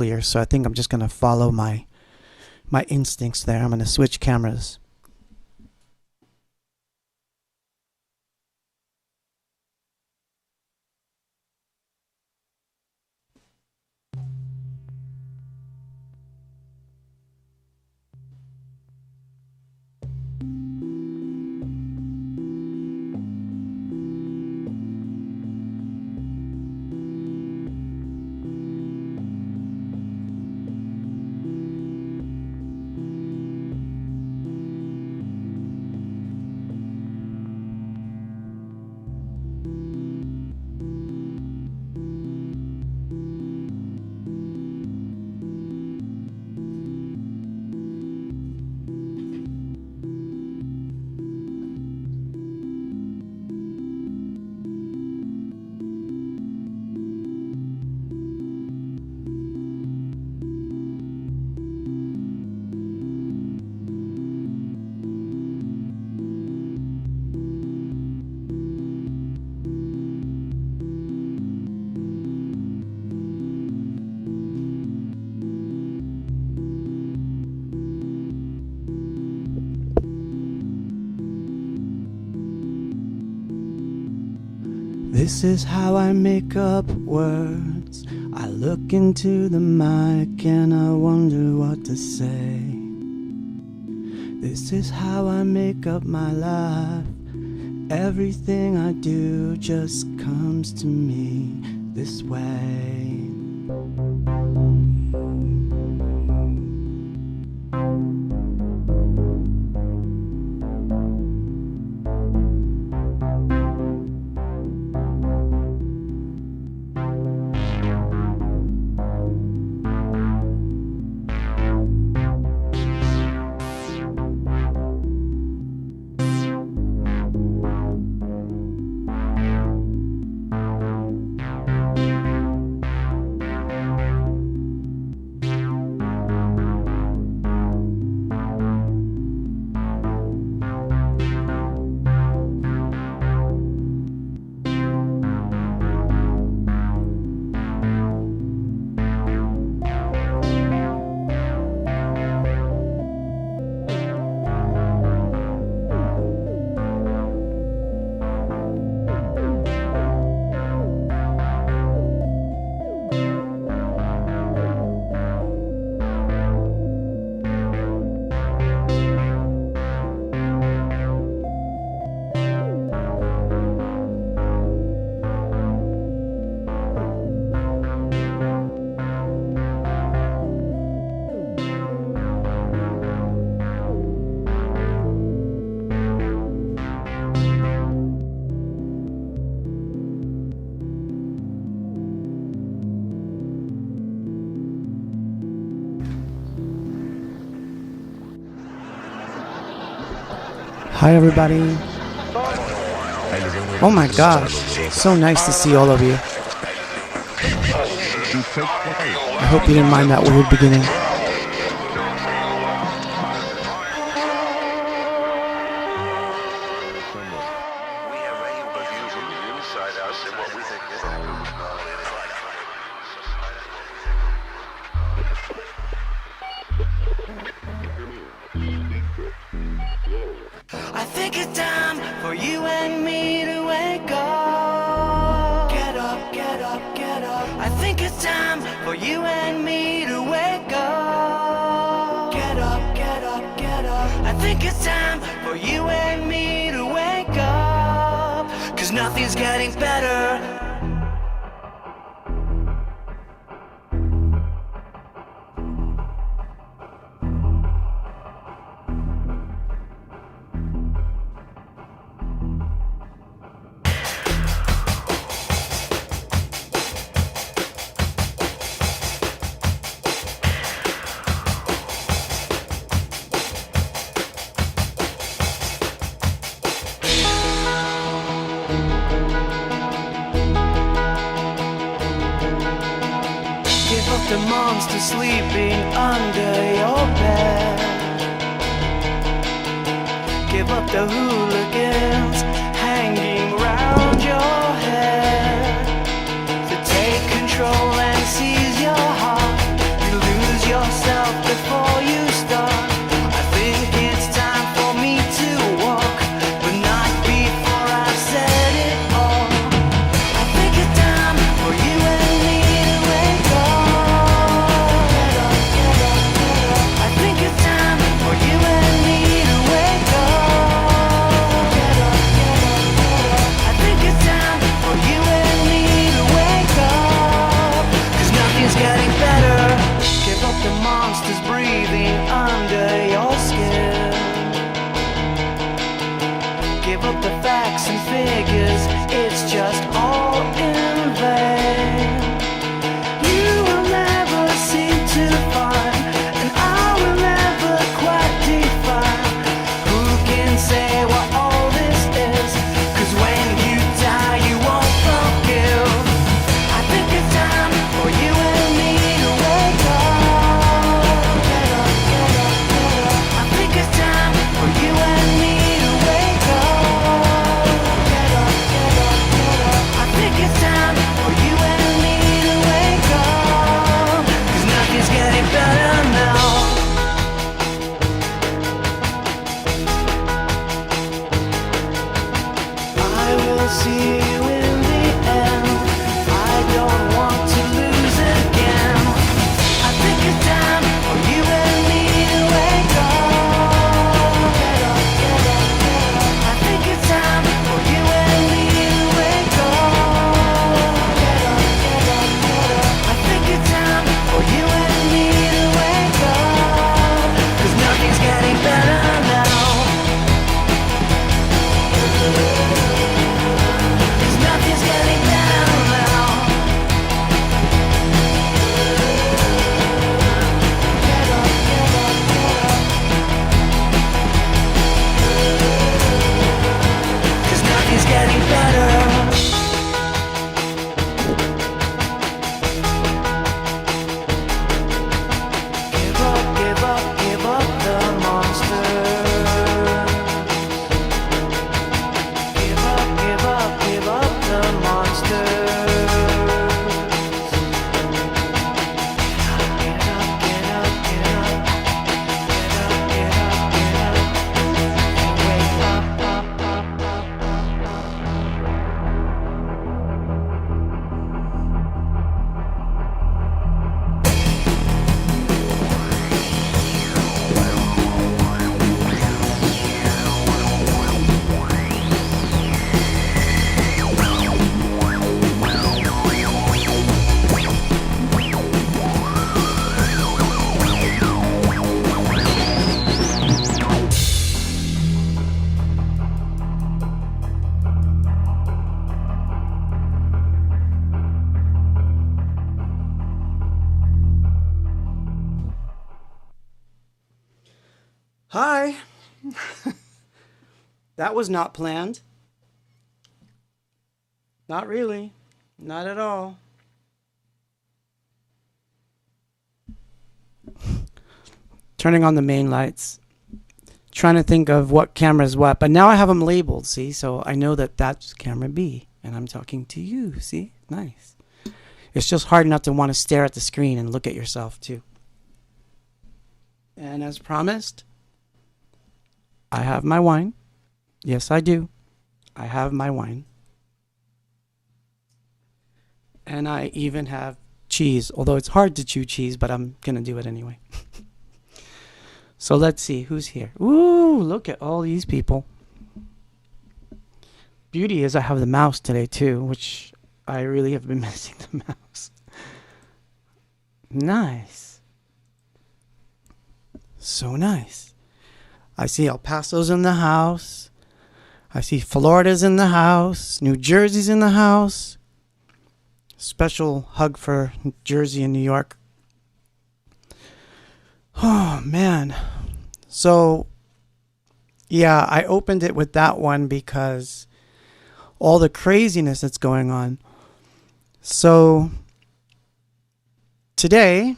clear, so I think I'm just gonna follow my instincts there. I'm gonna switch cameras. This is how I make up words. I look into the mic and I wonder what to say. This is how I make up my life. Everything I do just comes to me this way. Hi everybody. Oh my gosh, so nice to see all of you. I hope you didn't mind that weird beginning. I think it's time for you and me to wake up. Get up, get up, get up. I think it's time for you and me to wake up. Get up, get up, get up. I think it's time for you and me to wake up. 'Cause nothing's getting better. The monster sleeping under your bed. Give up the hooligans hanging round your head. To take control and seize your heart. yourself before you start. I think it's time for me to walk, but not before I've said it all. I think it's time for you and me to wake up. Get up, get up, get up. I think it's time for you and me to wake up. Get up, get up, get up. I think it's time for you and me to wake up. 'Cause nothing's getting better. Give up the monsters breathing under your skin. Give up the facts and figures, it's just all in vain. You will never seem to find, and I will never quite define who can say what all this is. 'Cause when you die you won't forgive. I think it's time for you and me to wake up. Get up, get up, get up. I think it's time for you and me to wake up. Get up, get up, get up. I think it's time for you and me to wake up. 'Cause nothing's getting better now. I will see you in the end. I don't want to lose again. I think it's time for you and me to wake up. Get up, get up, get up. I think it's time for you and me to wake up. Get up, get up, get up. I think it's time for you and me to wake up. 'Cause nothing's getting better now. 'Cause nothing's getting better now. Get up, get up, get up. 'Cause nothing's getting better. Give up, give up, give up the monsters. Give up, give up, give up the monsters. Get up, get up, get up. Get up, get up, get up. And wake up, up, up, up, up, Hi. That was not planned. Not really. Not at all. Turning on the main lights. Trying to think of what camera is what. But now I have them labeled, see? So I know that that's camera B. And I'm talking to you, see? Nice. It's just hard not to want to stare at the screen and look at yourself, too. And as promised, I have my wine. Yes, I do. I have my wine. And I even have cheese, although it's hard to chew cheese, but I'm going to do it anyway. So let's see who's here. Ooh, look at all these people. Beauty is I have the mouse today too, which I really have been missing the mouse. Nice. So nice. I see El Paso's in the house. I see Florida's in the house. New Jersey's in the house. Special hug for Jersey and New York. Oh, man. So, yeah, I opened it with that one because all the craziness that's going on. So, today,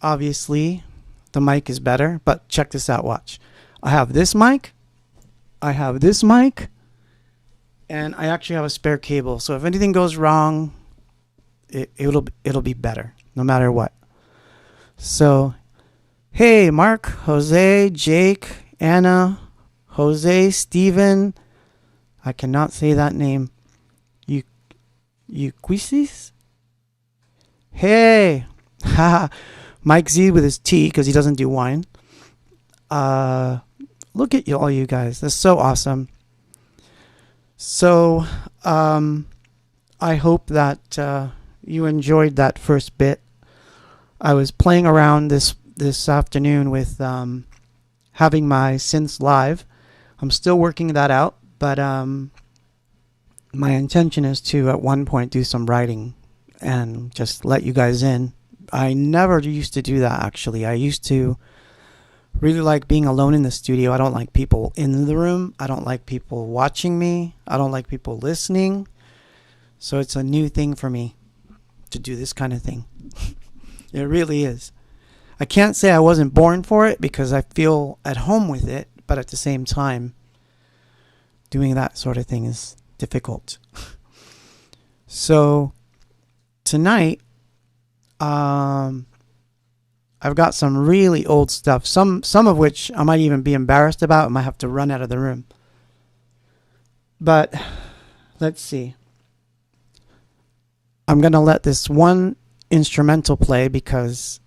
obviously, the mic is better, but check this out, watch. I have this mic, I have this mic, and I actually have a spare cable. So if anything goes wrong, it'll be better, no matter what. So Hey, Mark, Jose, Jake, Anna, Jose, Steven. I cannot say that name. You, Euquisis? Hey, haha. Mike Z with his T because he doesn't do wine. Look at you, all you guys. That's so awesome. So, I hope that you enjoyed that first bit. I was playing around this afternoon with having my synths live. I'm still working that out, but my intention is to at one point do some writing and just let you guys in. I never used to do that, actually. I used to really like being alone in the studio. I don't like people in the room. I don't like people watching me. I don't like people listening. So it's a new thing for me to do this kind of thing. It really is. I can't say I wasn't born for it because I feel at home with it, but at the same time, doing that sort of thing is difficult. So tonight, I've got some really old stuff, some of which I might even be embarrassed about. I might have to run out of the room. But let's see. I'm going to let this one instrumental play because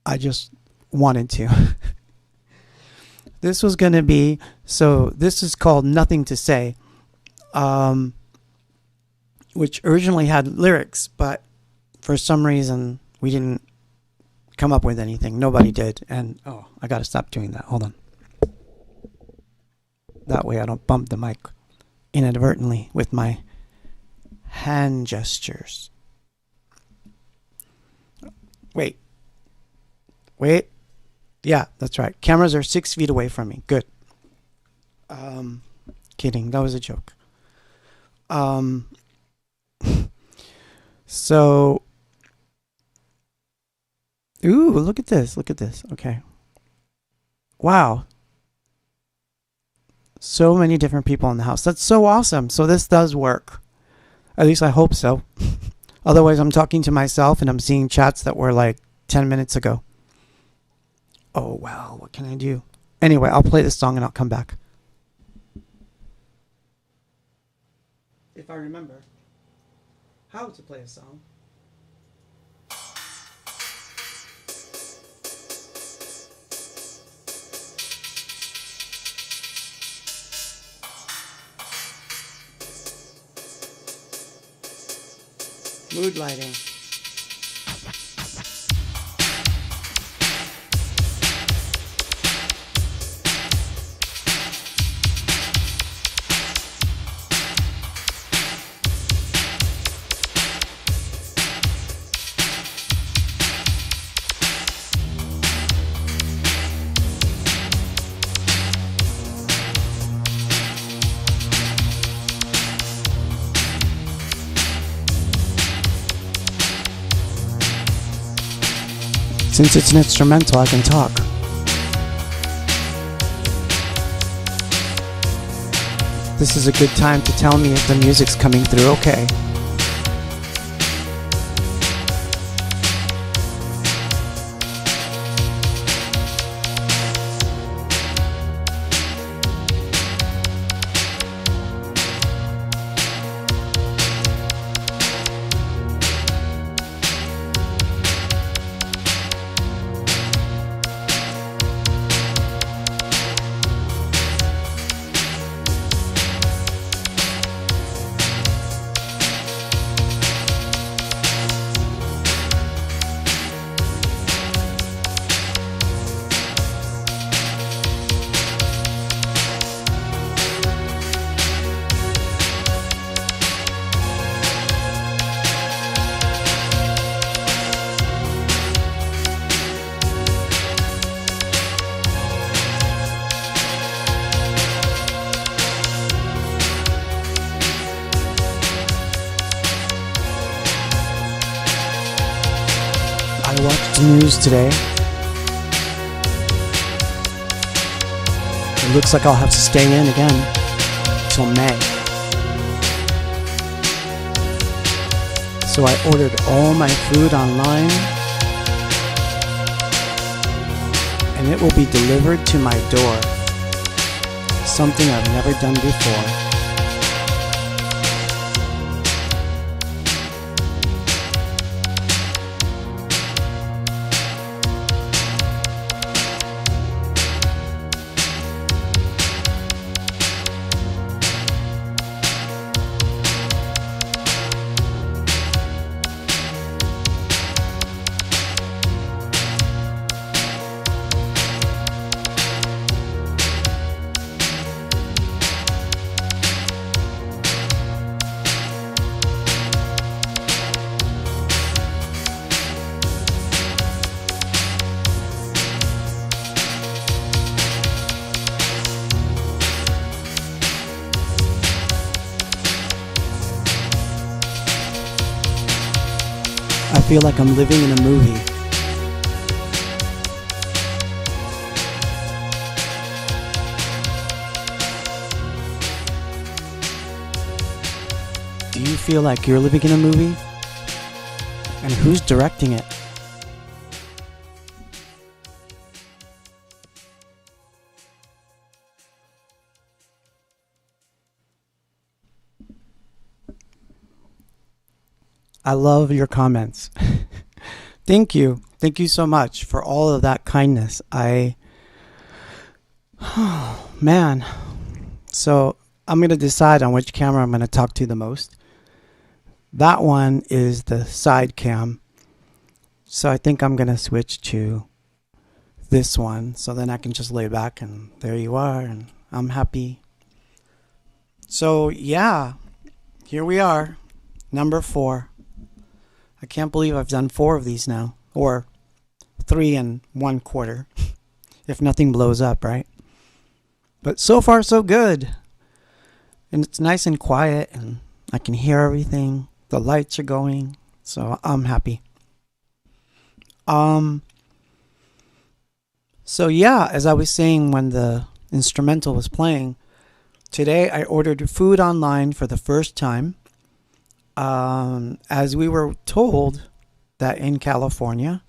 I just wanted to. This was going to be, so this is called Nothing to Say, which originally had lyrics, but for some reason we didn't come up with anything. Nobody did. And oh, I got to stop doing that. Hold on. That way I don't bump the mic inadvertently with my hand gestures. Wait. Yeah, that's right. Cameras are 6 feet away from me. Good. Kidding. That was a joke. So, ooh, look at this. Look at this. Okay. Wow. So many different people in the house. That's so awesome. So this does work. At least I hope so. Otherwise, I'm talking to myself and I'm seeing chats that were like 10 minutes ago. Oh, well, what can I do? Anyway, I'll play this song and I'll come back. If I remember how to play a song. Mood lighting. Since it's an instrumental, I can talk. This is a good time to tell me if the music's coming through okay. I watched the news today. It looks like I'll have to stay in again till May. So I ordered all my food online. and it will be delivered to my door. Something I've never done before. I feel like I'm living in a movie. Do you feel like you're living in a movie? And who's directing it? I love your comments. Thank you. Thank you so much for all of that kindness. Oh, man. So I'm going to decide on which camera I'm going to talk to the most. That one is the side cam. So I think I'm going to switch to this one. So then I can just lay back and there you are. And I'm happy. So yeah, here we are. Number 4. I can't believe I've done 4 of these now. Or 3 1/4. If nothing blows up, right? But so far so good. And it's nice and quiet and I can hear everything. The lights are going. So I'm happy. So yeah, as I was saying when the instrumental was playing, today I ordered food online for the first time. As we were told that in California,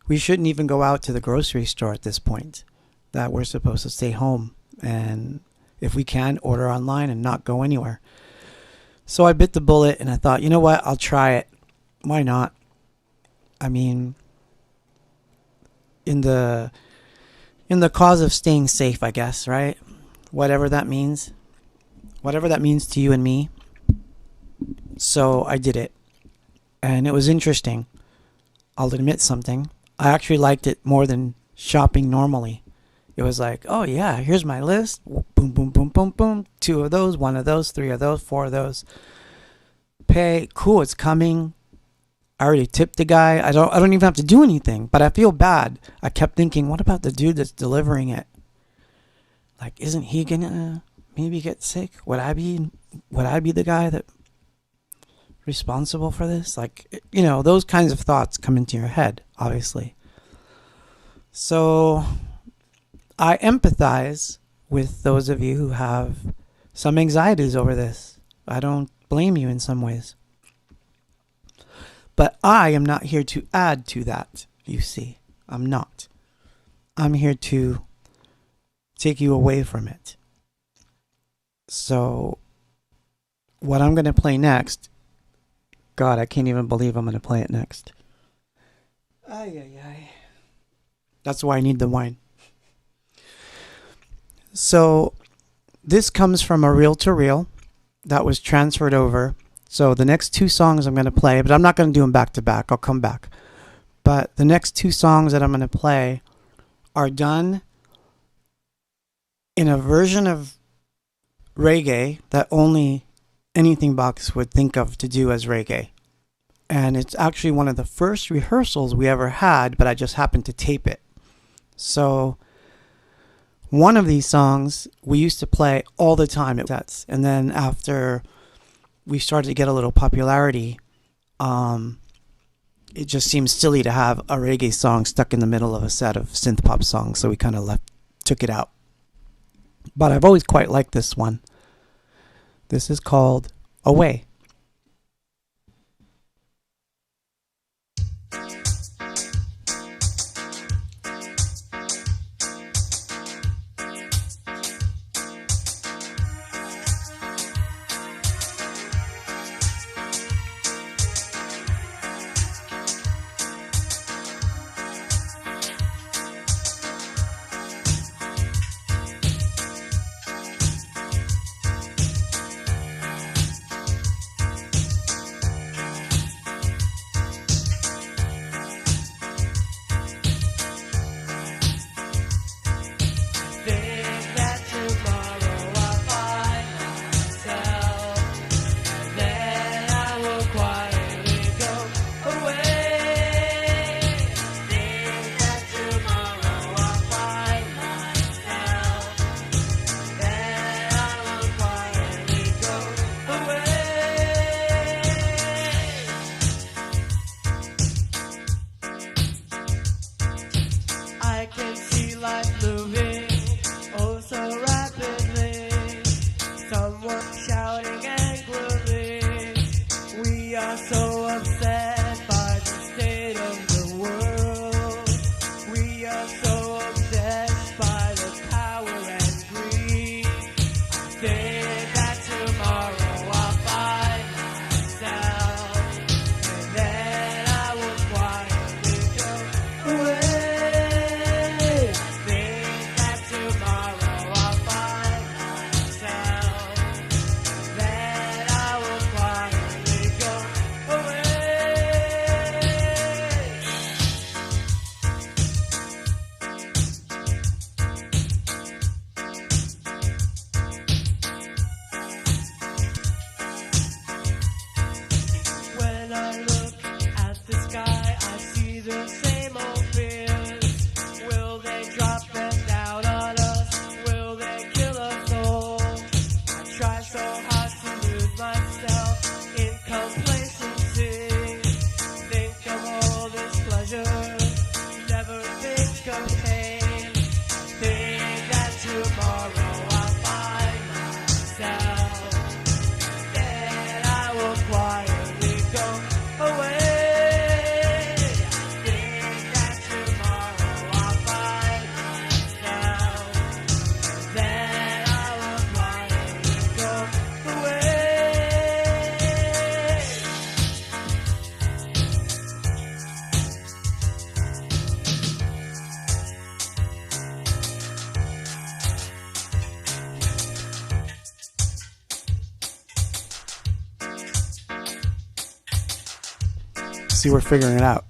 we shouldn't even go out to the grocery store at this point, that we're supposed to stay home and if we can, order online and not go anywhere. So I bit the bullet and I thought, you know what, I'll try it. Why not? I mean, in the cause of staying safe, I guess, right? Whatever that means. Whatever that means to you and me. So I did it. And it was interesting. I'll admit something. I actually liked it more than shopping normally. It was like, oh yeah, here's my list. Boom, boom, boom, boom, boom. 2 of those, 1 of those, 3 of those, 4 of those. Pay. Cool, it's coming. I already tipped the guy. I don't even have to do anything. But I feel bad. I kept thinking, what about the dude that's delivering it? Like, isn't he gonna maybe get sick? Would I be the guy that responsible for this? Like, you know, those kinds of thoughts come into your head, obviously. So I empathize with those of you who have some anxieties over this. I don't blame you in some ways. But I am not here to add to that, you see. I'm not. I'm here to take you away from it. So what I'm going to play next, God, I can't even believe I'm going to play it next. Ay, ay, ay. That's why I need the wine. So this comes from a reel-to-reel that was transferred over. So the next 2 songs I'm going to play, but I'm not going to do them back to back. I'll come back. But the next 2 songs that I'm going to play are done in a version of reggae that only Anything Box would think of to do as reggae. And it's actually one of the first rehearsals we ever had, but I just happened to tape it. So one of these songs we used to play all the time at sets. And then after we started to get a little popularity, it just seemed silly to have a reggae song stuck in the middle of a set of synthpop songs. So we kind of took it out. But I've always quite liked this one. This is called Away. of pain. Think that tomorrow I'll find myself. Then I will quietly go away. Think that tomorrow I'll find myself. Then I will quietly go away. See, we're figuring it out.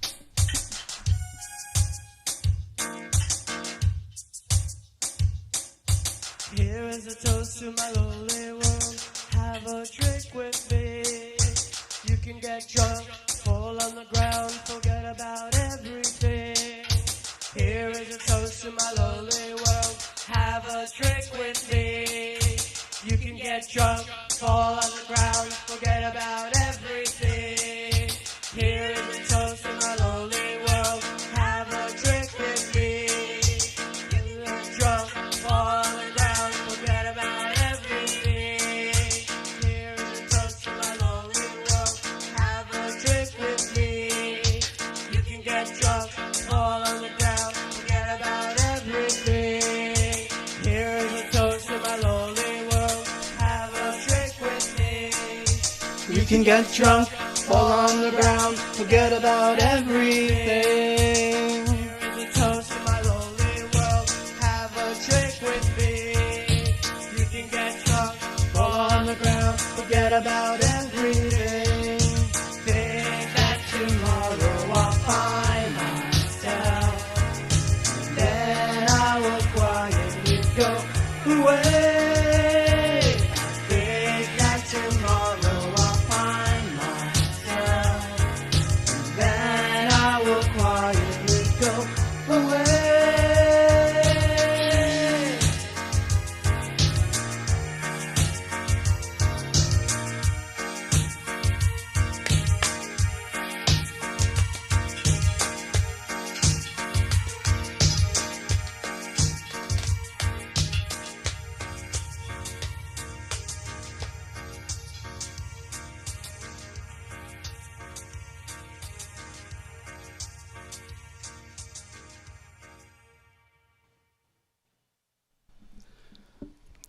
Here is a toast to my lonely world. Have a drink with me. You can get drunk, fall on the ground, forget about everything. Here is a toast to my lonely world. Have a drink with me. You can get drunk, fall on the ground, forget about everything. Here is a toast to my lonely world. Have a drink with me. You can get drunk, fall on the ground, forget about everything. Here is a toast to my lonely world. Have a drink with me. You can get drunk, fall on the ground, forget about everything. Here is a toast to my lonely world. Have a drink with me. You can get drunk, fall on the ground, forget about everything. Here is a toast to my lonely world. Have a drink with me. You can get drunk, fall on the ground, forget about everything. Think that tomorrow I'll find myself. Then I will quietly go away. Think that tomorrow I'll find myself. Then I will quietly go away.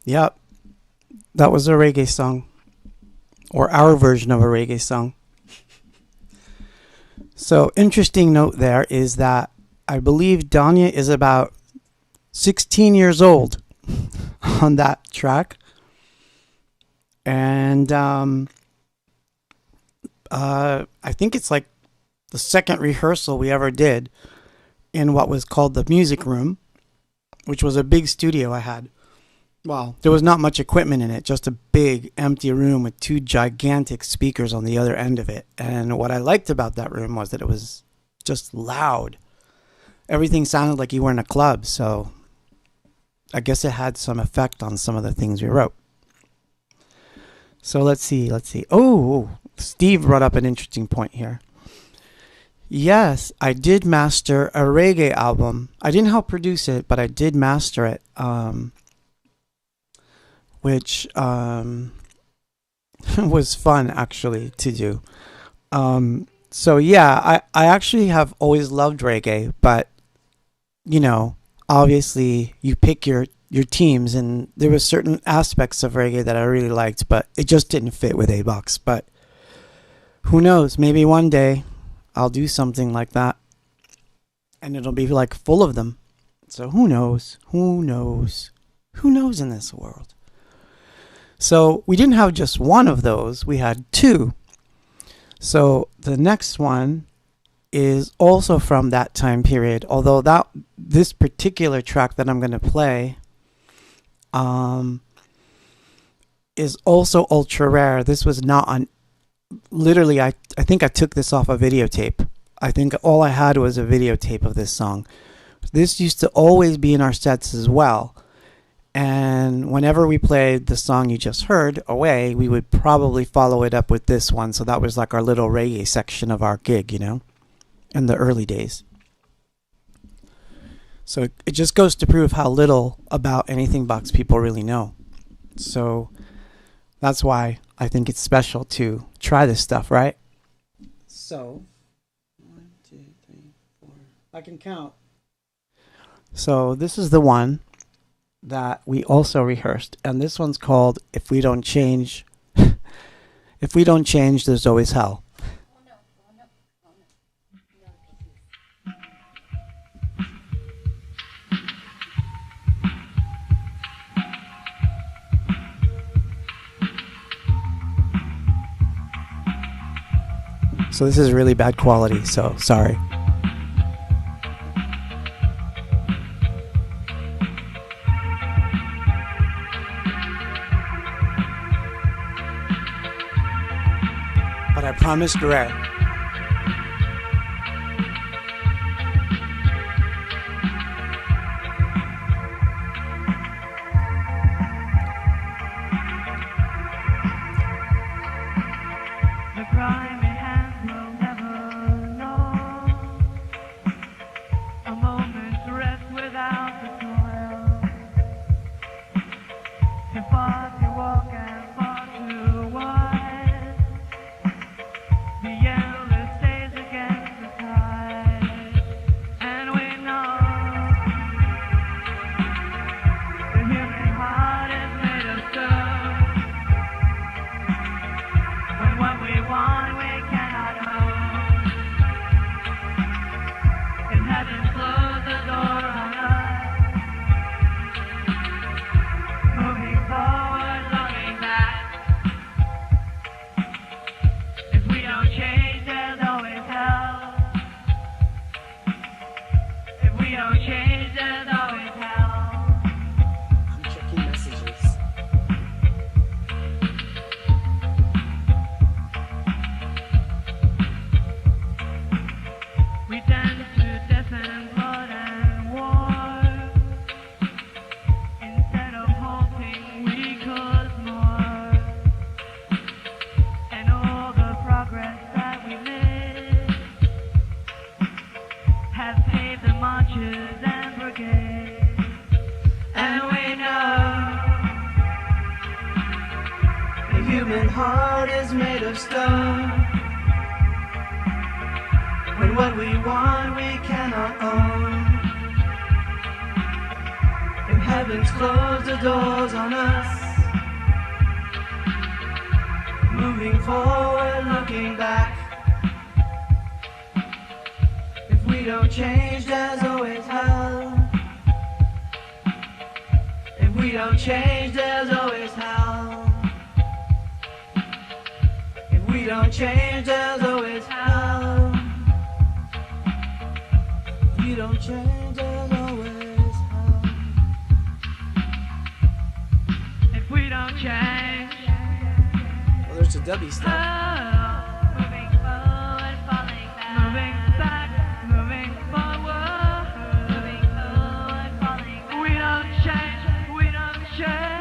Yep. That was a reggae song. Or our version of a reggae song. So, interesting note there is that I believe Danya is about 16 years old on that track. And I think it's like the second rehearsal we ever did in what was called the music room, which was a big studio I had. Well, there was not much equipment in it, just a big empty room with two gigantic speakers on the other end of it. And what I liked about that room was that it was just loud. Everything sounded like you were in a club, so I guess it had some effect on some of the things we wrote. So let's see. Oh, Steve brought up an interesting point here. Yes, I did master a reggae album. I didn't help produce it, but I did master it. Which was fun actually to do. So yeah, I actually have always loved reggae, but you know, obviously you pick your teams, and there were certain aspects of reggae that I really liked, but it just didn't fit with A-Box. But who knows, maybe one day I'll do something like that and it'll be like full of them. So who knows in this world. So we didn't have just one of those, we had two. So the next one is also from that time period, although this particular track that I'm going to play is also ultra rare. This was not on, literally I think I took this off a videotape. I think all I had was a videotape of this song. This used to always be in our sets as well. And whenever we played the song you just heard, Away, we would probably follow it up with this one. So that was like our little reggae section of our gig, you know, in the early days. So it just goes to prove how little about anything box people really know. So that's why I think it's special to try this stuff, right? So, 1, 2, 3, 4. I can count. So this is the one that we also rehearsed, and this one's called "If We Don't Change." If we don't change, there's always hell. So this is really bad quality, so sorry. But I promised Ray. The grimy hands will never know a moment's rest without the toil. Too far to walk and far too wide. The endless stays against the tide, and we know the human heart is made of stone. When what we want we cannot own. If heaven closed the door on us, moving forward, looking back. If we don't change, there's always hell. If we don't change, there's always hell. I'm checking messages. We dance to death and blood and war. Instead of hoping we cause more. And all the progress that we made have paved the marches and brigades. And we know the human heart is made of stone. When what we want we cannot own. If heaven's closed the doors on us, moving forward, looking back. If we don't change, there's always hell. If we don't change, there's always hell. If we don't change, there's always hell. If we don't change, there's always hell. If we don't change, Well, there's the W stuff. moving forward, falling back. Moving back, moving forward. Moving forward, falling back. We don't change, we don't change.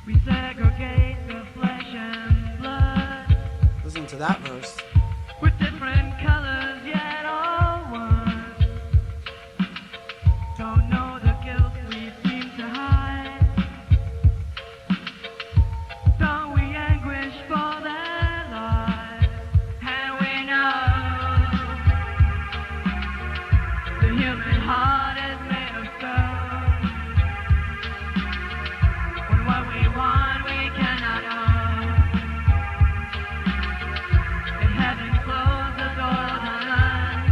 We segregate the flesh and blood Listen to that verse. with different colors, yet all one. Don't know the guilt we seem to hide. Don't we anguish for their lives? And we know the human heart is made of stone. When what we want we cannot own. If heaven closed the doors on us,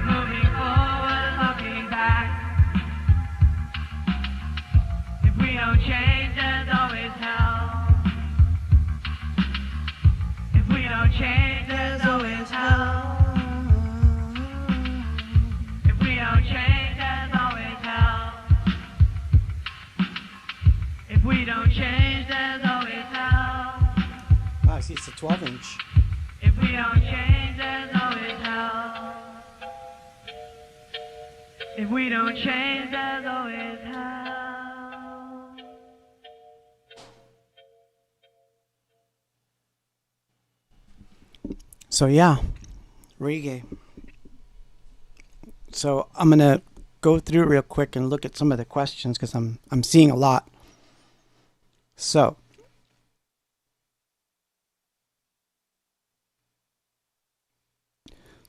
moving forward, looking back. If we don't change, there's always hell. If we don't change, there's always hell. If we don't change, there's always hell. If we don't change, there's always hell. Oh, I see it's a 12-inch. If we don't change, there's always hell. If we don't change, there's always hell. So yeah, reggae. So I'm gonna go through real quick and look at some of the questions because I'm seeing a lot. So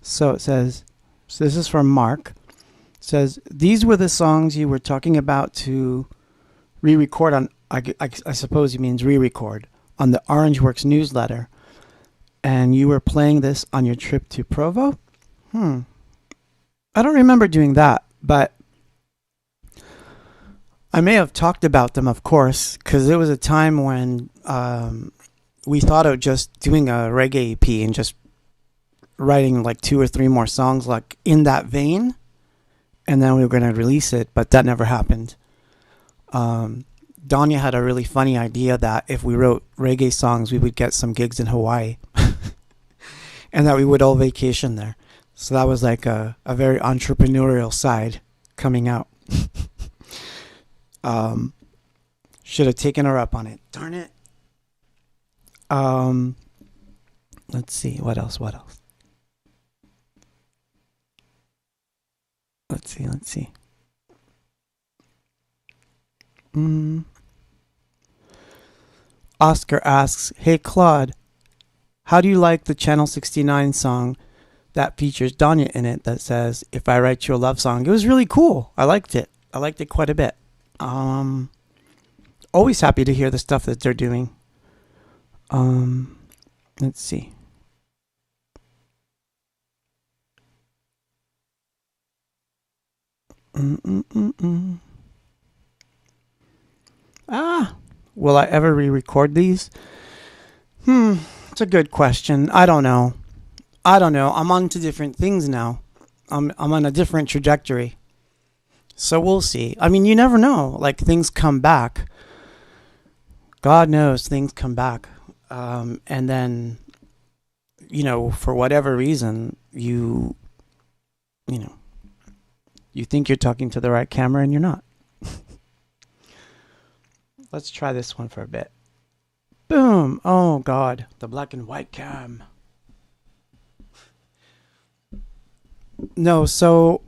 it says, so this is from Mark. It says these were the songs you were talking about to re-record on. I suppose he means re-record on the Orangeworks newsletter, and you were playing this on your trip to Provo. Hmm. I don't remember doing that, but I may have talked about them, of course, because it was a time when we thought of just doing a reggae EP and just writing like two or three more songs like in that vein, and then we were going to release it, but that never happened. Danya had a really funny idea that if we wrote reggae songs, we would get some gigs in Hawaii, and that we would all vacation there. So that was like a very entrepreneurial side coming out. Should have taken her up on it. Darn it. Let's see. What else? Let's see. Oscar asks, "Hey Claude, how do you like the Channel 69 song that features Danya in it that says, 'If I write you a love song'?" It was really cool. I liked it. I liked it quite a bit. Always happy to hear the stuff that they're doing. Let's see. Will I ever re-record these? It's a good question. I don't know. I'm on to different things now. I'm on a different trajectory. So we'll see. I mean, you never know. Like things come back. God knows things come back. And then, for whatever reason, you know, you think you're talking to the right camera and you're not. Let's try this one for a bit. Boom. Oh, God. The black and white cam. No, so.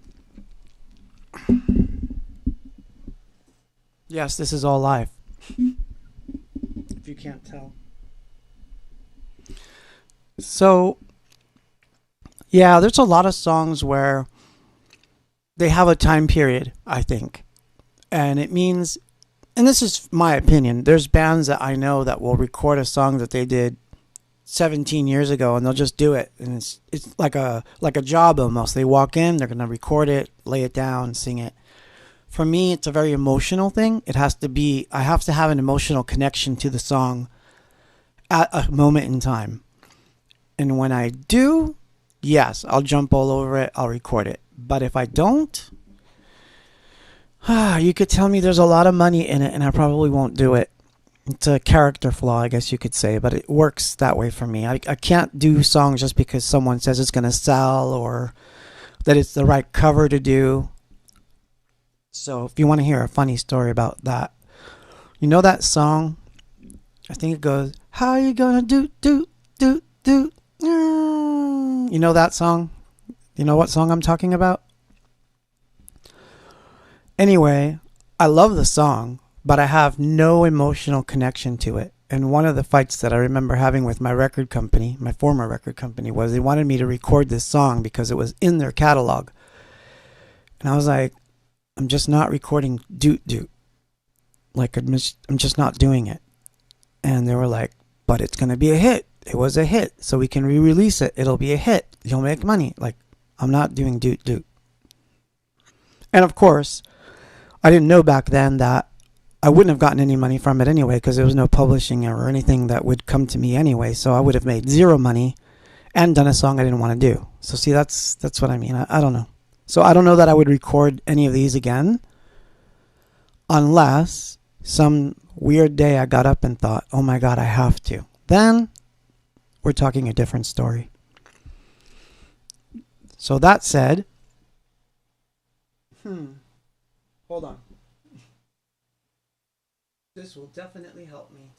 Yes, this is all live. If you can't tell. So, yeah, there's a lot of songs where they have a time period, I think. And it means, and this is my opinion, there's bands that I know that will record a song that they did 17 years ago and they'll just do it, and it's like a job almost. They walk in, they're going to record it, lay it down, sing it. For me, it's a very emotional thing. It has to be, I have to have an emotional connection to the song at a moment in time. And when I do, yes, I'll jump all over it, I'll record it. But if I don't, you could tell me there's a lot of money in it and I probably won't do it. It's a character flaw, I guess you could say, but it works that way for me. I can't do songs just because someone says it's going to sell or that it's the right cover to do. So if you want to hear a funny story about that, you know that song? I think it goes, "How you gonna do. You know that song? You know what song I'm talking about? Anyway, I love the song, but I have no emotional connection to it. And one of the fights that I remember having with my record company, my former record company, was they wanted me to record this song because it was in their catalog. And I was like, I'm just not recording doot doot. Like, I'm just not doing it. And they were like, but it's going to be a hit. It was a hit, so we can re-release it. It'll be a hit. You'll make money. Like, I'm not doing doot doot. And of course, I didn't know back then that I wouldn't have gotten any money from it anyway because there was no publishing or anything that would come to me anyway. So I would have made zero money and done a song I didn't want to do. So see, that's what I mean. I don't know. So I don't know that I would record any of these again unless some weird day I got up and thought, oh my God, I have to. Then we're talking a different story. So that said, hold on. This will definitely help me.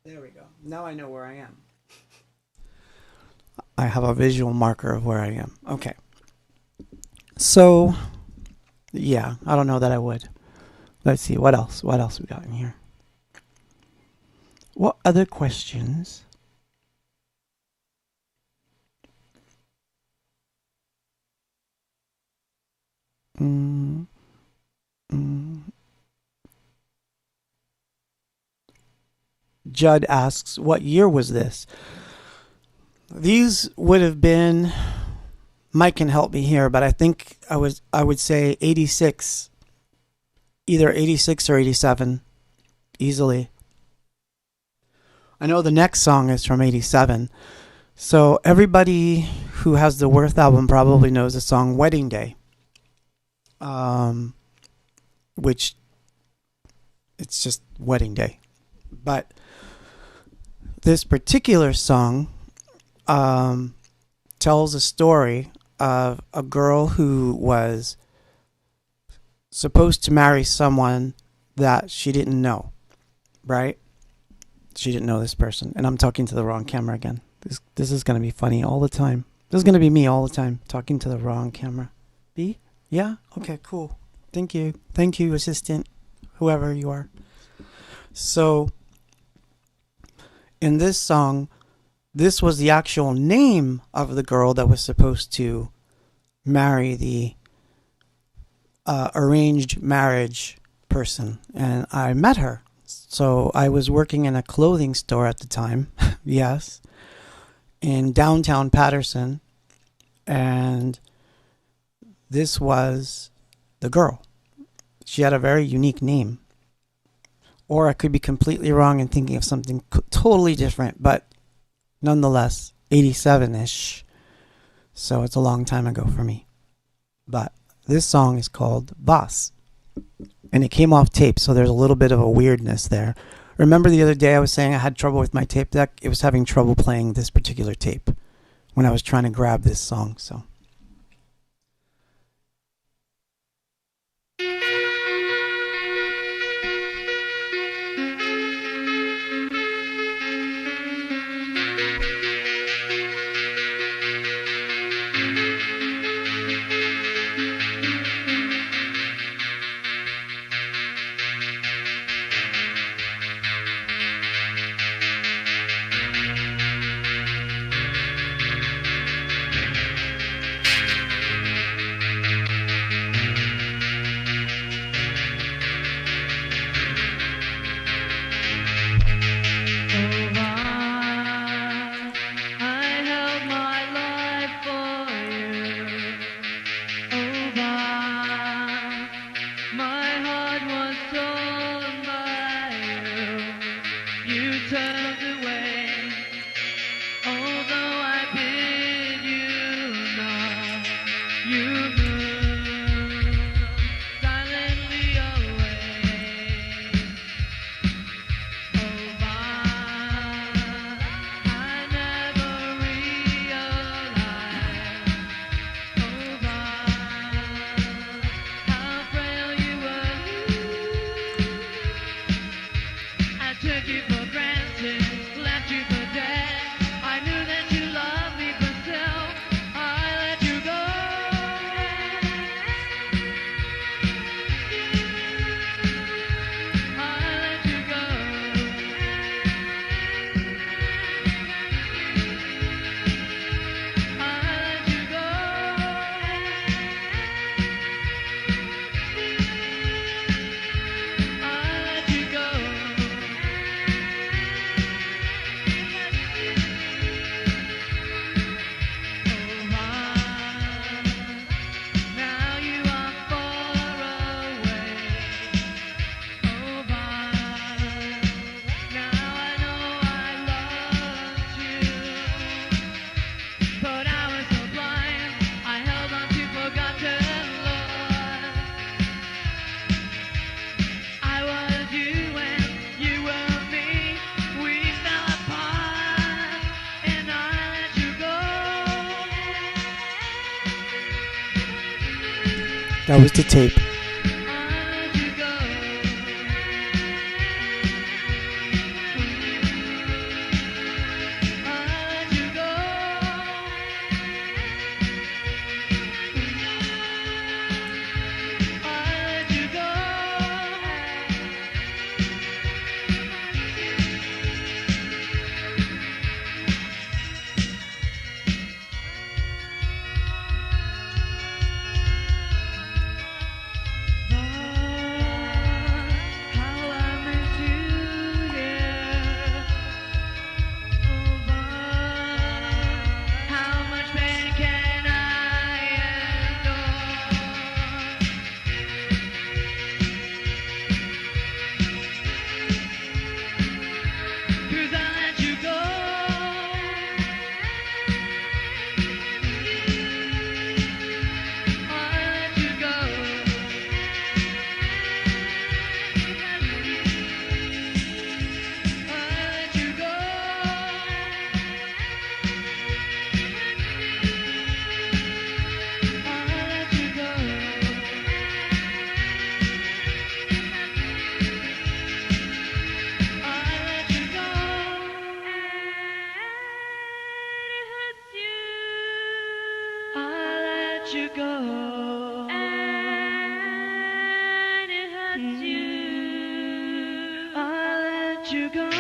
There we go. Now I know where I am. I have a visual marker of where I am. Okay. So, yeah, I don't know that I would. Let's see, what else? What else we got in here? What other questions? Mm, mm. Judd asks, what year was this? These would have been, Mike can help me here, but I think I would say 86, either 86 or 87, easily. I know the next song is from 87. So everybody who has the Worth album probably knows the song Wedding Day. Which it's just Wedding Day. But this particular song tells a story of a girl who was supposed to marry someone that she didn't know, right? She didn't know this person. And I'm talking to the wrong camera again. This is going to be funny all the time. This is going to be me all the time, talking to the wrong camera. B? Yeah? Okay, cool. Thank you. Thank you, assistant, whoever you are. So, in this song, this was the actual name of the girl that was supposed to marry the arranged marriage person. And I met her. So I was working in a clothing store at the time, yes, in downtown Patterson. And this was the girl. She had a very unique name. Or I could be completely wrong and thinking of something totally different, but nonetheless, 87-ish. So it's a long time ago for me. But this song is called Boss. And it came off tape, so there's a little bit of a weirdness there. Remember the other day I was saying I had trouble with my tape deck? It was having trouble playing this particular tape when I was trying to grab this song, so... That was the tape. let you go. I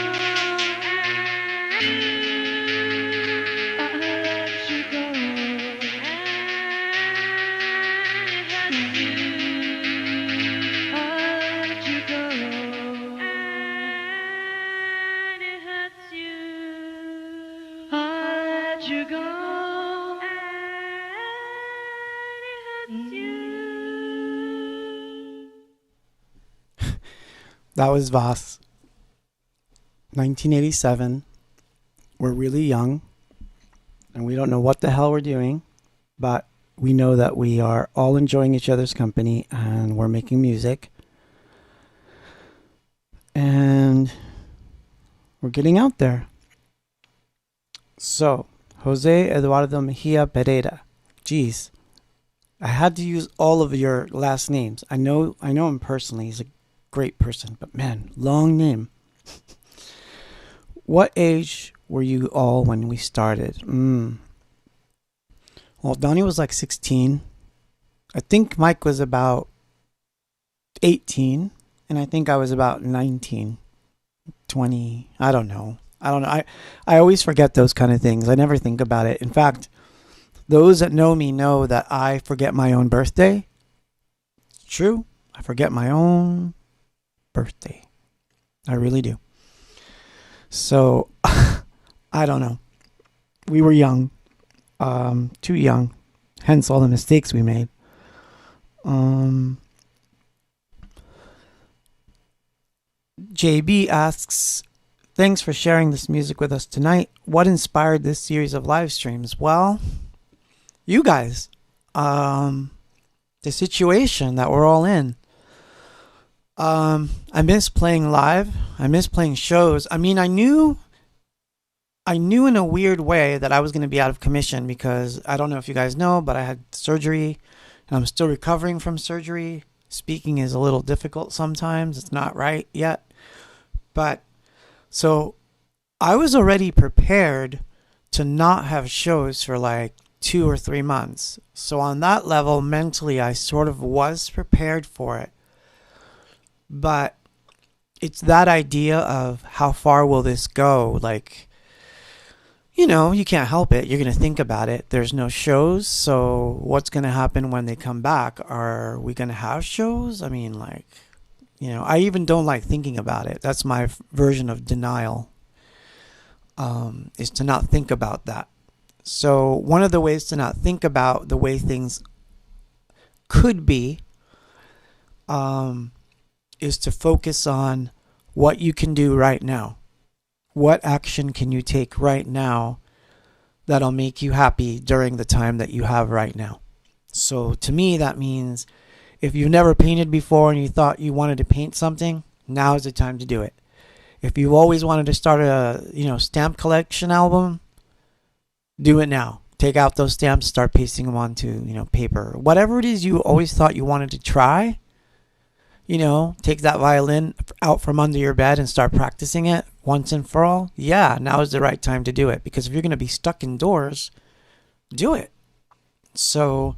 let you go. And it hurts you. I let you go. And it hurts you. I let you go. And it hurts you. That was Voss, 1987. We're really young, and we don't know what the hell we're doing, but we know that we are all enjoying each other's company, and we're making music, and we're getting out there. So, Jose Eduardo Mejia Pereira. Geez, I had to use all of your last names. I know him personally. He's a great person, but man, long name. What age were you all when we started? Well, Donnie was like 16. I think Mike was about 18. And I think I was about 19, 20. I don't know. I always forget those kind of things. I never think about it. In fact, those that know me know that I forget my own birthday. It's true. I forget my own birthday. I really do. So, I don't know. We were young. Too young. Hence all the mistakes we made. JB asks, thanks for sharing this music with us tonight. What inspired this series of live streams? Well, you guys. The situation that we're all in. I miss playing live. I miss playing shows. I mean, I knew in a weird way that I was going to be out of commission because I don't know if you guys know, but I had surgery and I'm still recovering from surgery. Speaking is a little difficult sometimes. It's not right yet. But so I was already prepared to not have shows for like 2 or 3 months. So on that level, mentally, I sort of was prepared for it. But it's that idea of how far will this go? Like, you know, you can't help it. You're going to think about it. There's no shows. So what's going to happen when they come back? Are we going to have shows? I mean, like, you know, I even don't like thinking about it. That's my version of denial, is to not think about that. So one of the ways to not think about the way things could be, is to focus on what you can do right now. What action can you take right now that'll make you happy during the time that you have right now? So to me, that means if you've never painted before and you thought you wanted to paint something, now is the time to do it. If you've always wanted to start a, stamp collection album, do it now. Take out those stamps, start pasting them onto, paper. Whatever it is you always thought you wanted to try, take that violin out from under your bed and start practicing it once and for all. Yeah, now is the right time to do it. Because if you're going to be stuck indoors, do it. So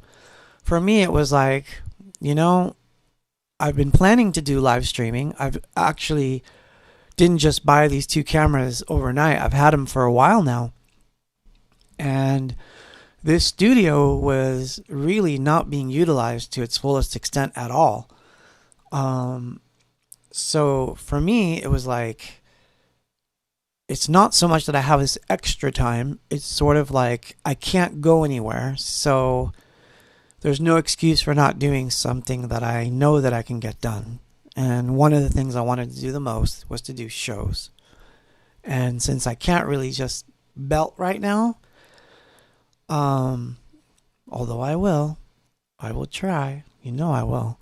for me, it was like, I've been planning to do live streaming. I've actually didn't just buy these 2 cameras overnight. I've had them for a while now. And this studio was really not being utilized to its fullest extent at all. So for me, it was like, it's not so much that I have this extra time. It's sort of like I can't go anywhere. So there's no excuse for not doing something that I know that I can get done. And one of the things I wanted to do the most was to do shows. And since I can't really just belt right now, although I will try, I will.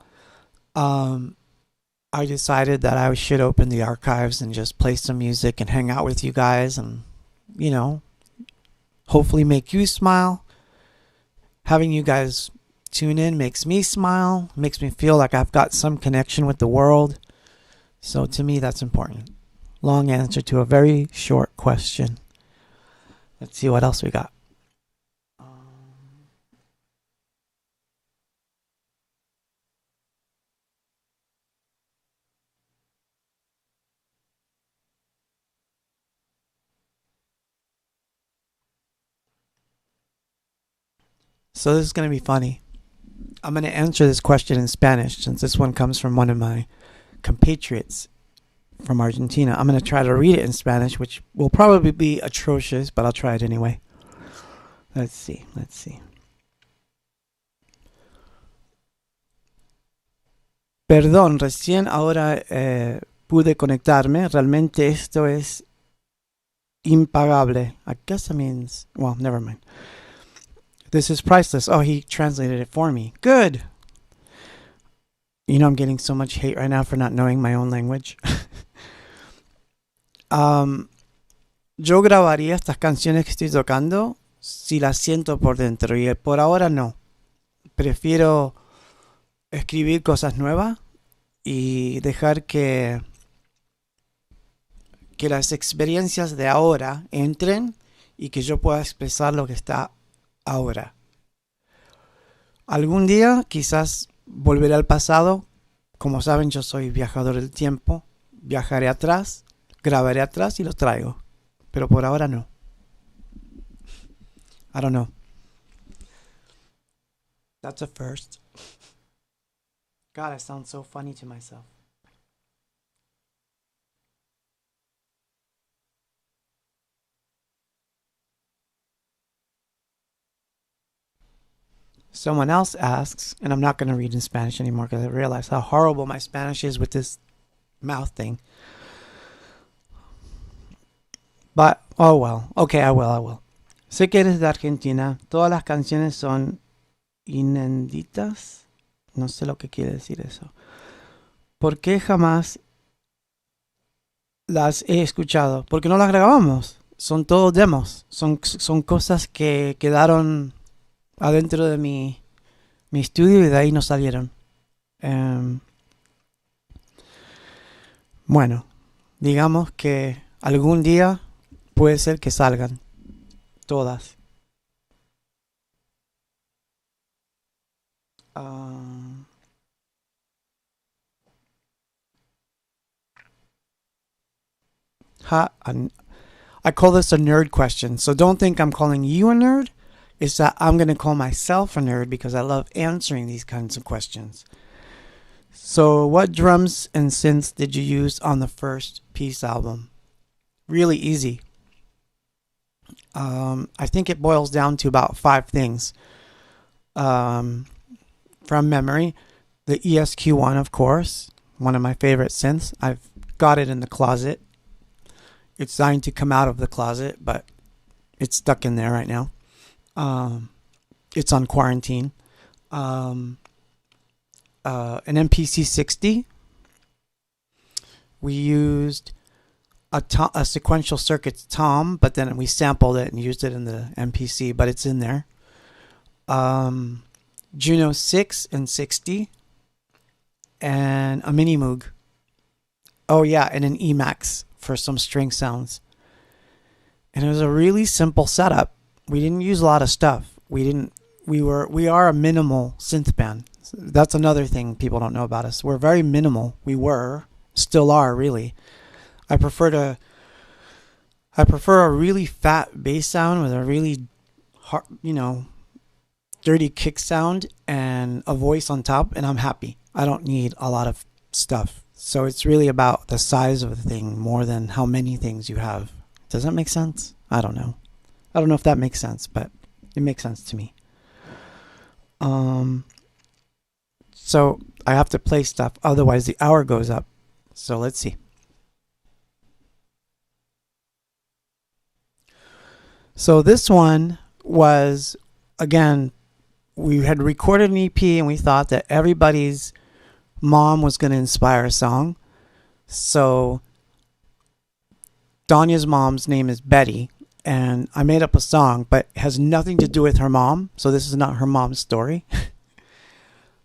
I decided that I should open the archives and just play some music and hang out with you guys and, hopefully make you smile. Having you guys tune in makes me smile, makes me feel like I've got some connection with the world. So to me, that's important. Long answer to a very short question. Let's see what else we got. So this is going to be funny. I'm going to answer this question in Spanish since this one comes from one of my compatriots from Argentina. I'm going to try to read it in Spanish, which will probably be atrocious, but I'll try it anyway. Let's see. Perdón, recién ahora pude conectarme. Realmente esto es impagable. I guess that means, well, never mind. This is priceless. Oh, he translated it for me. Good. You know, I'm getting so much hate right now for not knowing my own language. Yo grabaría estas canciones que estoy tocando si las siento por dentro, y por ahora no. Prefiero escribir cosas nuevas y dejar que las experiencias de ahora entren y que yo pueda expresar lo que está ahora. Algún día quizás volveré al pasado. Como saben, yo soy viajador del tiempo. Viajaré atrás, grabaré atrás y lo traigo. Pero por ahora no. I don't know. That's a first. God, I sound so funny to myself. Someone else asks, and I'm not going to read in Spanish anymore because I realize how horrible my Spanish is with this mouth thing. But, oh well. Okay, I will. Sé que eres de Argentina. Todas las canciones son inéditas. No sé lo que quiere decir eso. ¿Por qué jamás las he escuchado? Porque no las grabamos. Son todos demos. Son cosas que quedaron adentro de mi estudio y de ahí no salieron. Bueno, digamos que algún día puede ser que salgan todas. I call this a nerd question, so don't think I'm calling you a nerd. It's that I'm going to call myself a nerd because I love answering these kinds of questions. So, what drums and synths did you use on the first Peace album? Really easy. I think it boils down to about 5 things. From memory, the ESQ1, of course, one of my favorite synths. I've got it in the closet. It's designed to come out of the closet, but it's stuck in there right now. It's on quarantine. An MPC 60. We used a sequential circuits tom, but then we sampled it and used it in the MPC, but it's in there. Juno 6 and 60, and a Mini Moog. Oh yeah, and an Emax for some string sounds. And it was a really simple setup. We didn't use a lot of stuff. We are a minimal synth band. That's another thing people don't know about us. We're very minimal. We were, still are really. I prefer a really fat bass sound with a really hard, dirty kick sound and a voice on top, and I'm happy. I don't need a lot of stuff. So it's really about the size of the thing more than how many things you have. Does that make sense? I don't know. I don't know if that makes sense, but it makes sense to me. So I have to play stuff, otherwise the hour goes up. So let's see. So this one was, again, we had recorded an EP and we thought that everybody's mom was going to inspire a song. So Danya's mom's name is Betty, and I made up a song, but it has nothing to do with her mom. So this is not her mom's story,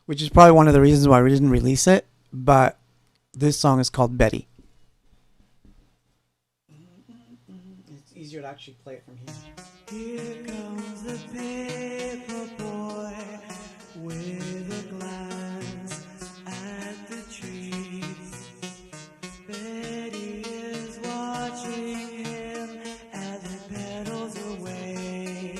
which is probably one of the reasons why we didn't release it. But this song is called Betty. It's easier to actually play it from here. Here comes the paper boy with a glance at the trees. Betty is watching him as he pedals away.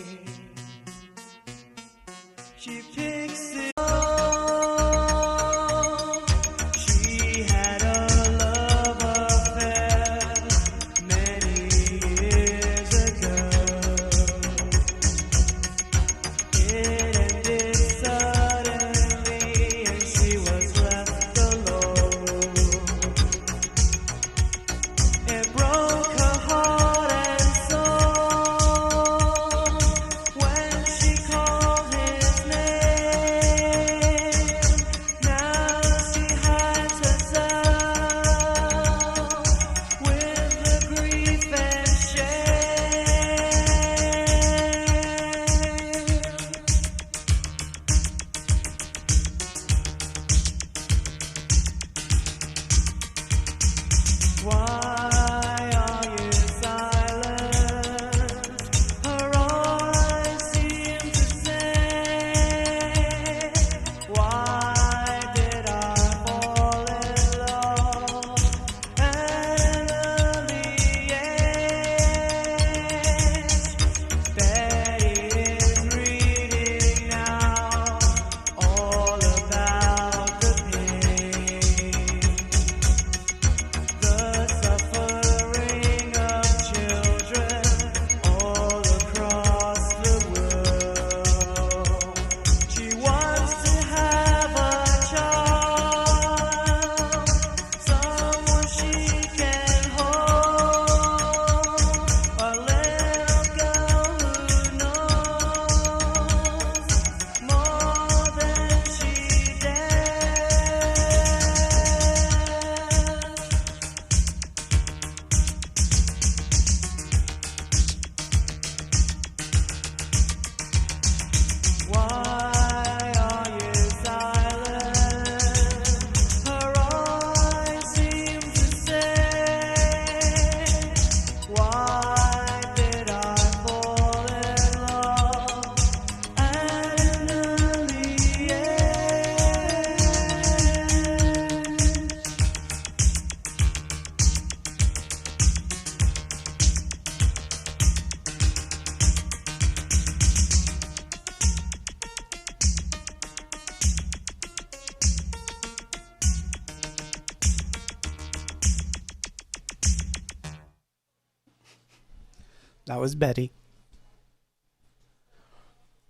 That was Betty.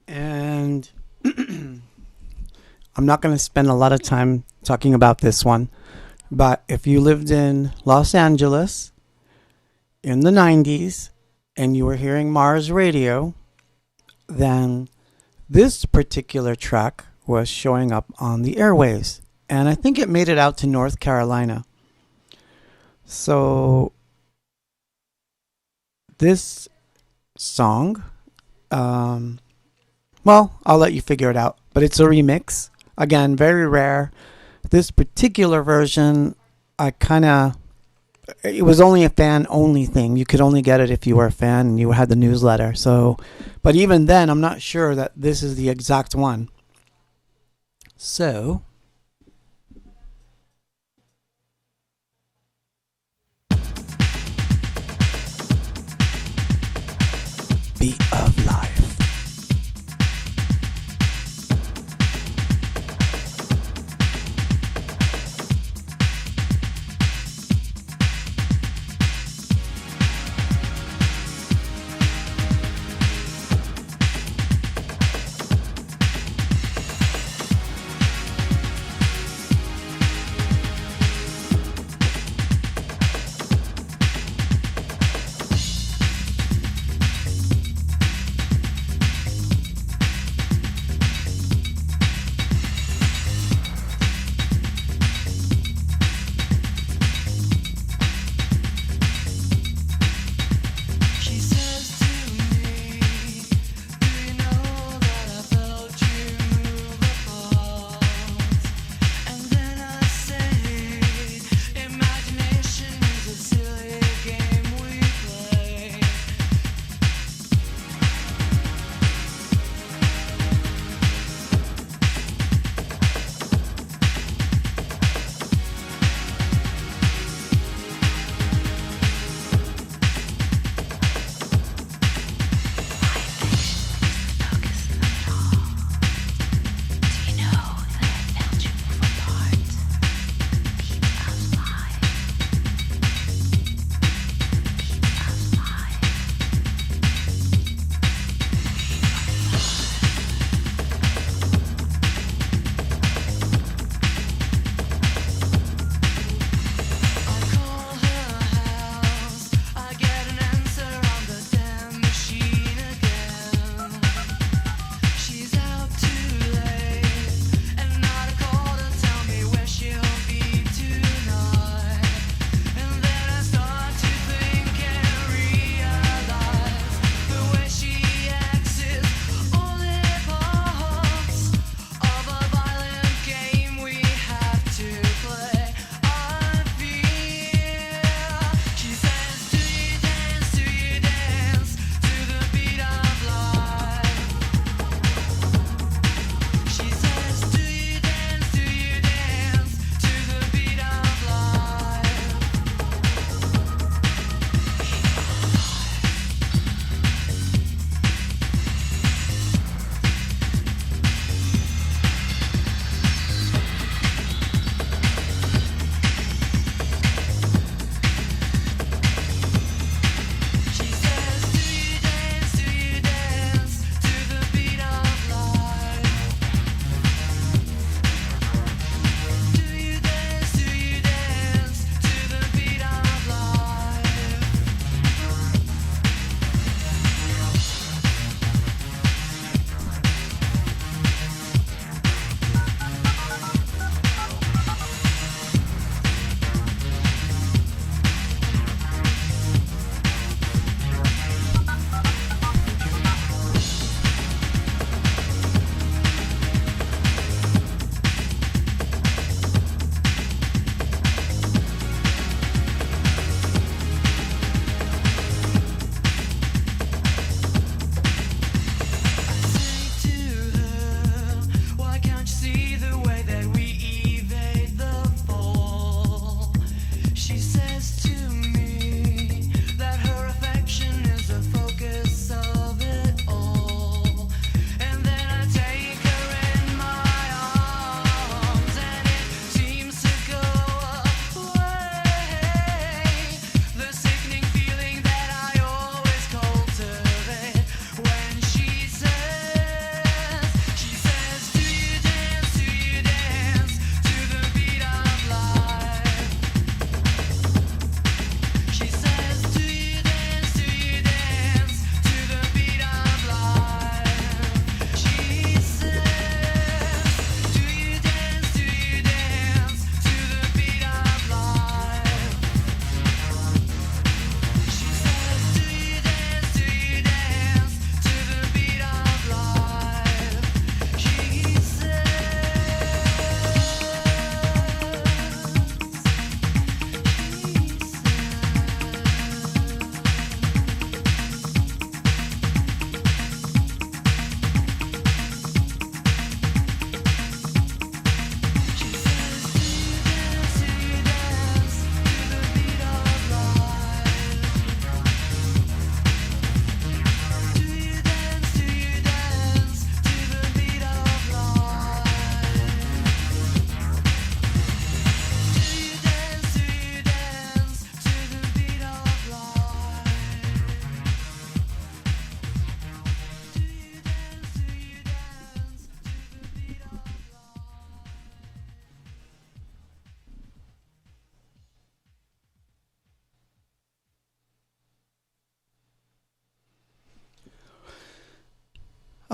And I'm not going to spend a lot of time talking about this one, but if you lived in Los Angeles in the 90s and you were hearing Mars radio, then this particular track was showing up on the airwaves. And I think it made it out to North Carolina. So this song, well, I'll let you figure it out. But it's a remix. Again, very rare. This particular version, it was only a fan-only thing. You could only get it if you were a fan and you had the newsletter. So, but even then, I'm not sure that this is the exact one. So, Beat of Life.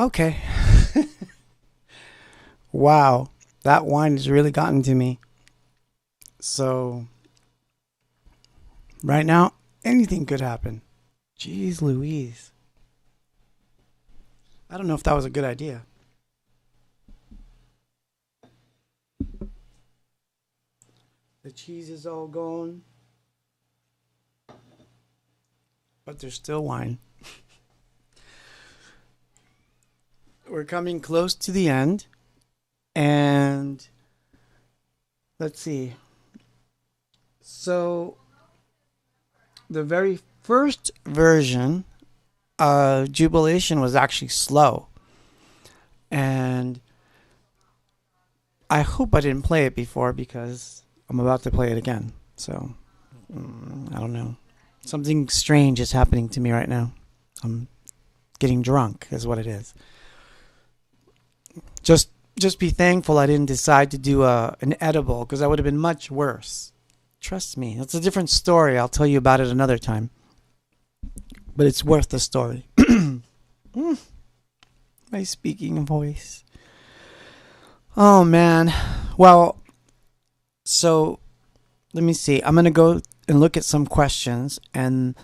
Okay. Wow. That wine has really gotten to me. So, right now, anything could happen. Jeez Louise. I don't know if that was a good idea. The cheese is all gone, but there's still wine. We're coming close to the end, and let's see. So, the very first version of Jubilation was actually slow, and I hope I didn't play it before because I'm about to play it again. So, I don't know. Something strange is happening to me right now. I'm getting drunk, is what it is. Just be thankful I didn't decide to do an edible, because that would have been much worse. Trust me, it's a different story. I'll tell you about it another time. But it's worth the story. My speaking voice. Oh, man. Well, so let me see. I'm going to go and look at some questions and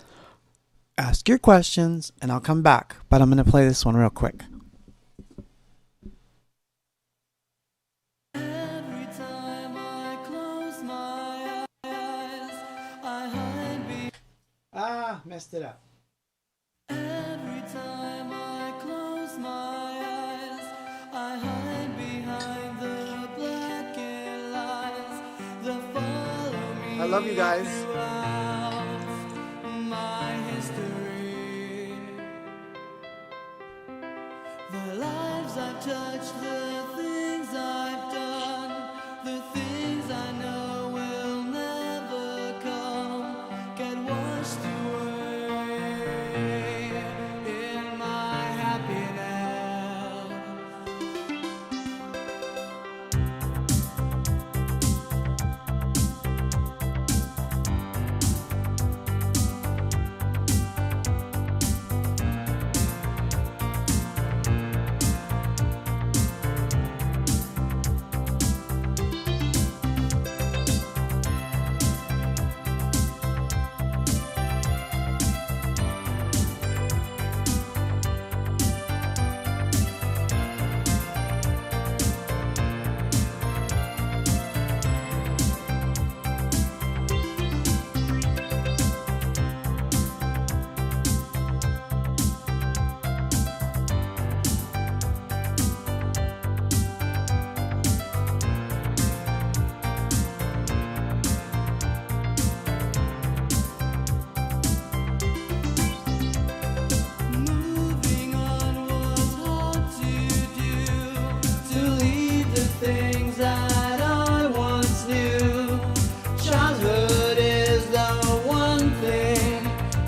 ask your questions, and I'll come back. But I'm going to play this one real quick. Messed it up. Every time I close my eyes, I hide behind the blackened lines that follow me. I love you guys. Throughout my history, the lives I've touched, the things I've done, the things I know will never come, get washed away.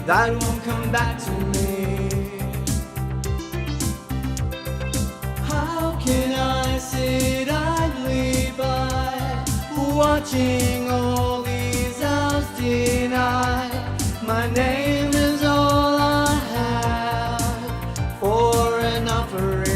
That won't come back to me. How can I sit idly by, watching all these hours denied? My name is all I have for an offering.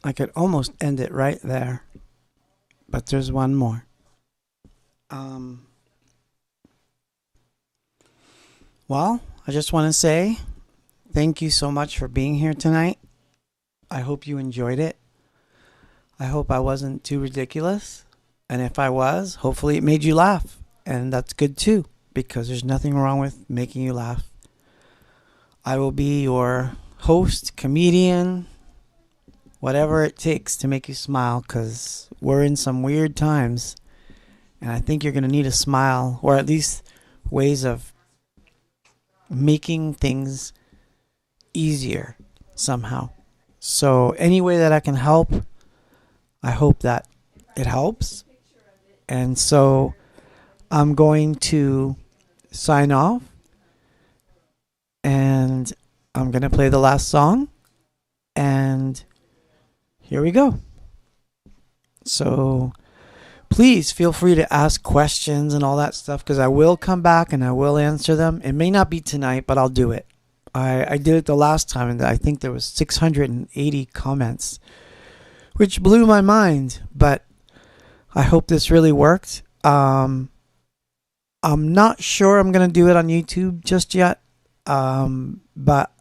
I could almost end it right there, but there's one more. Um, well, I just want to say thank you so much for being here tonight. I hope you enjoyed it. I hope I wasn't too ridiculous. And if I was, hopefully it made you laugh. And that's good too, because there's nothing wrong with making you laugh. I will be your host, comedian, whatever it takes to make you smile, because we're in some weird times. And I think you're going to need a smile, or at least ways of making things easier somehow. So, any way that I can help, I hope that it helps. And so, I'm going to sign off, and I'm going to play the last song. And here we go. So, please feel free to ask questions and all that stuff, because I will come back and I will answer them. It may not be tonight, but I'll do it. I did it the last time, and I think there was 680 comments, which blew my mind. But I hope this really worked. I'm not sure I'm going to do it on YouTube just yet, but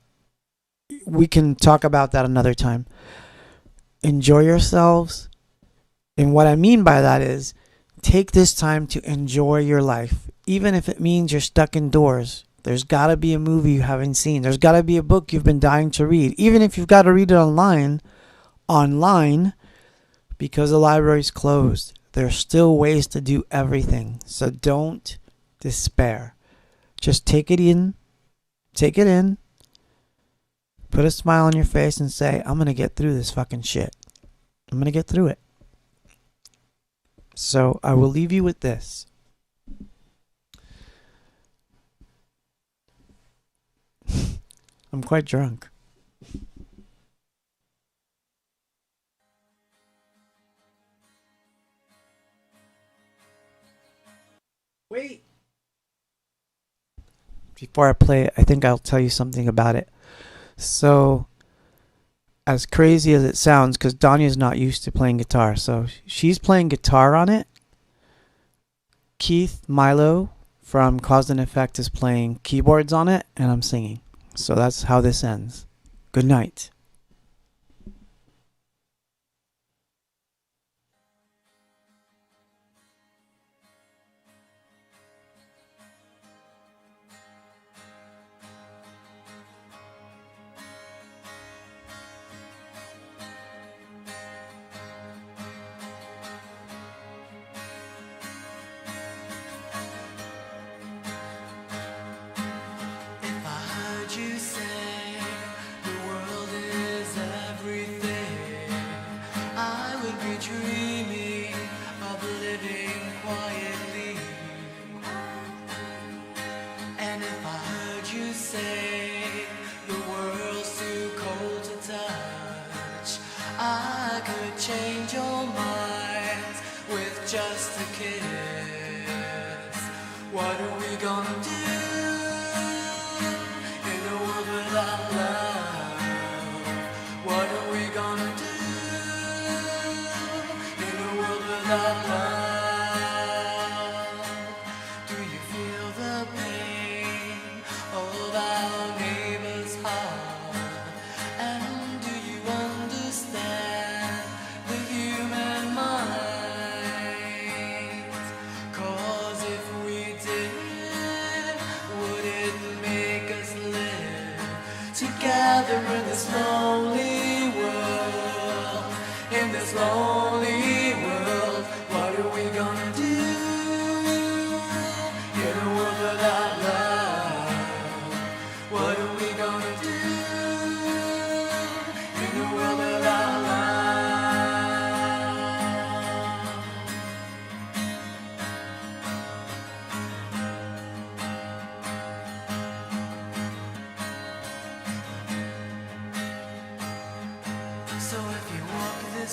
we can talk about that another time. Enjoy yourselves. And what I mean by that is take this time to enjoy your life, even if it means you're stuck indoors. There's got to be a movie you haven't seen. There's got to be a book you've been dying to read. Even if you've got to read it online, because the library's closed. There's still ways to do everything. So don't despair. Just take it in. Put a smile on your face and say, I'm going to get through this fucking shit. I'm going to get through it. So I will leave you with this. I'm quite drunk. Wait. Before I play it, I think I'll tell you something about it. So, as crazy as it sounds, because Danya's not used to playing guitar, so she's playing guitar on it. Keith Milo from Cause and Effect is playing keyboards on it, and I'm singing. So that's how this ends. Good night. If I heard you say the world is everything, I would be dreaming of living quietly. And if I heard you say the world's too cold to touch, I could change your minds with just a kiss. What are we gonna do?